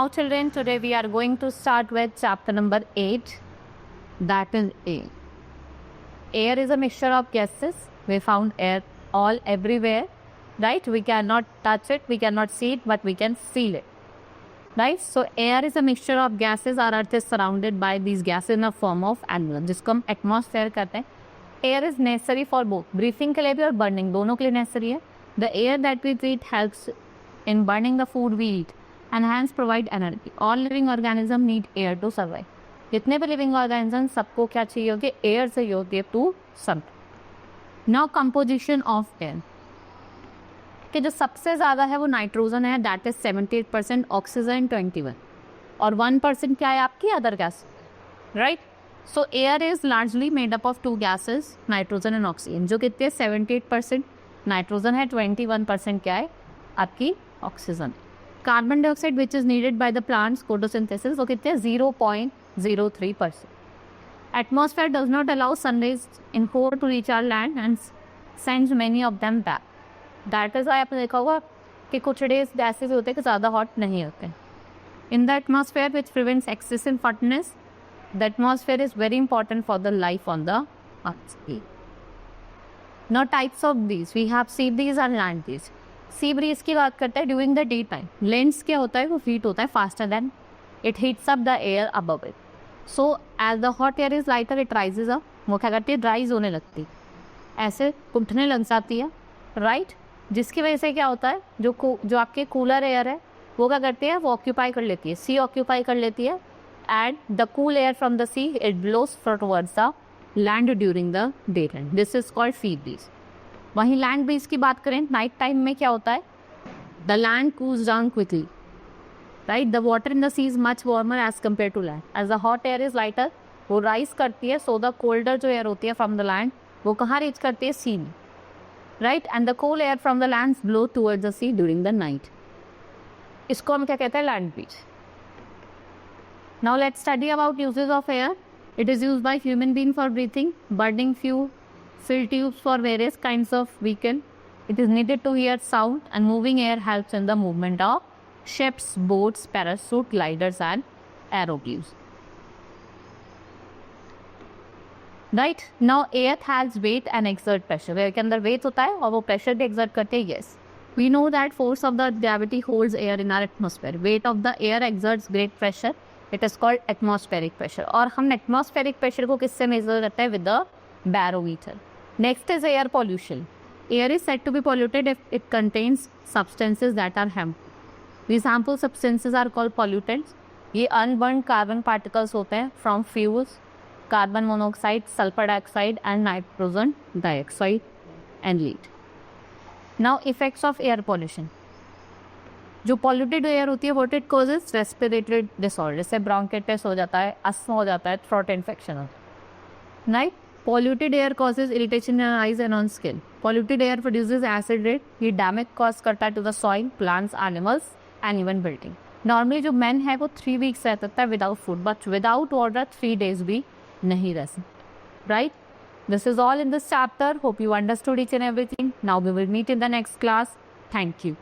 Now children, today we are going to start with chapter number 8, that is air. Air is a mixture of gases. We found air all everywhere, right? We cannot touch it, we cannot see it, but we can feel it, right? So air is a mixture of gases. Our earth is surrounded by these gases in a form of envelope, जिसको हम atmosphere कहते हैं. Air is necessary for both breathing के लिए भी और burning दोनों के लिए necessary है. The air that we breathe helps in burning the food we eat and hence provide energy. All living organisms need air to survive. जितने भी लिविंग ऑर्गेनिज्म सबको क्या चाहिए होगी? एयर चाहिए होती है to survive. Now composition of air कि जो सबसे ज़्यादा है वो नाइट्रोजन है, दैट इज 78%, ऑक्सीजन 21 और 1% क्या है आपकी other gas, right. So air is largely made up of two gases, nitrogen and oxygen, जो कितने 78% नाइट्रोजन है, 21% क्या है आपकी oxygen. Carbon dioxide which is needed by the plants photosynthesis वो कितने 0.03%. Atmosphere does not allow sun rays in core to reach our land and sends many of them back. That is why आपने देखा होगा कि कुछ days ऐसे भी होते हैं कि ज़्यादा हॉट नहीं होते. In the atmosphere which prevents excessive hotness, the atmosphere is very important for the life on the earth. Now types of breeze, we have sea breeze and land breeze. Sea breeze की बात करते हैं during the day time. Land क्या होता है? वो heat होता है faster than it heats up the air above it. So as the hot air is lighter it rises up. वो क्या करती है? राइज होने लगती, ऐसे उठने लग जाती है, राइट. जिसकी वजह से क्या होता है, जो आपके कूलर एयर है वो क्या करती है? वो ऑक्यूपाई कर लेती है, सी ऑक्यूपाई कर लेती है and the cool air from the sea it blows towards the land during the day time. This is called sea breeze. वहीं लैंड ब्रीज की बात करें, नाइट टाइम में क्या होता है? The land cools down quickly, right. The water in the sea is much warmer as compare to land. As the hot air is lighter, वो rise करती है, सो द कोल्डर जो एयर होती है फ्रॉम द लैंड वो कहाँ reach करती है? सी में, right. And the cool air from the land blow towards the sea during the night. इसको हम क्या कहते हैं? Land breeze. Now let's study about uses of air. It is used by human being for breathing, burning fuel, fill tubes for various kinds of vehicle. It is needed to hear sound and moving air helps in the movement of ships, boats, parachute, gliders and aeroplanes. Right? Now air has weight and exert pressure. Air के अंदर weight होता है और वो pressure भी exert करते हैं. Yes. We know that force of the gravity holds air in our atmosphere. Weight of the air exerts great pressure. It is called atmospheric pressure. और हम atmospheric pressure को किससे measure करते हैं? With the barometer. Next is air pollution. Air is said to be polluted if it contains substances that are harmful. These harmful substances are called pollutants. ये unburned carbon particles होते हैं from fuels, carbon monoxide, sulfur dioxide and nitrogen dioxide and lead. Now effects of air pollution. जो polluted air होती है what it causes? Respiratory disorder. जैसे bronchitis हो जाता है, asthma हो जाता है, throat infection होता है, right? Polluted air causes irritation in eyes and on skin. Polluted air produces acid rain. ये डैमेज कॉज करता है to the soil, plants, animals and even building. Normally जो मैन है वो 3 weeks रह सकता है without food, but without water 3 days भी नहीं रह सकता, right. This is all in this chapter. Hope you understood each and everything. Now we will meet in the next class. Thank you.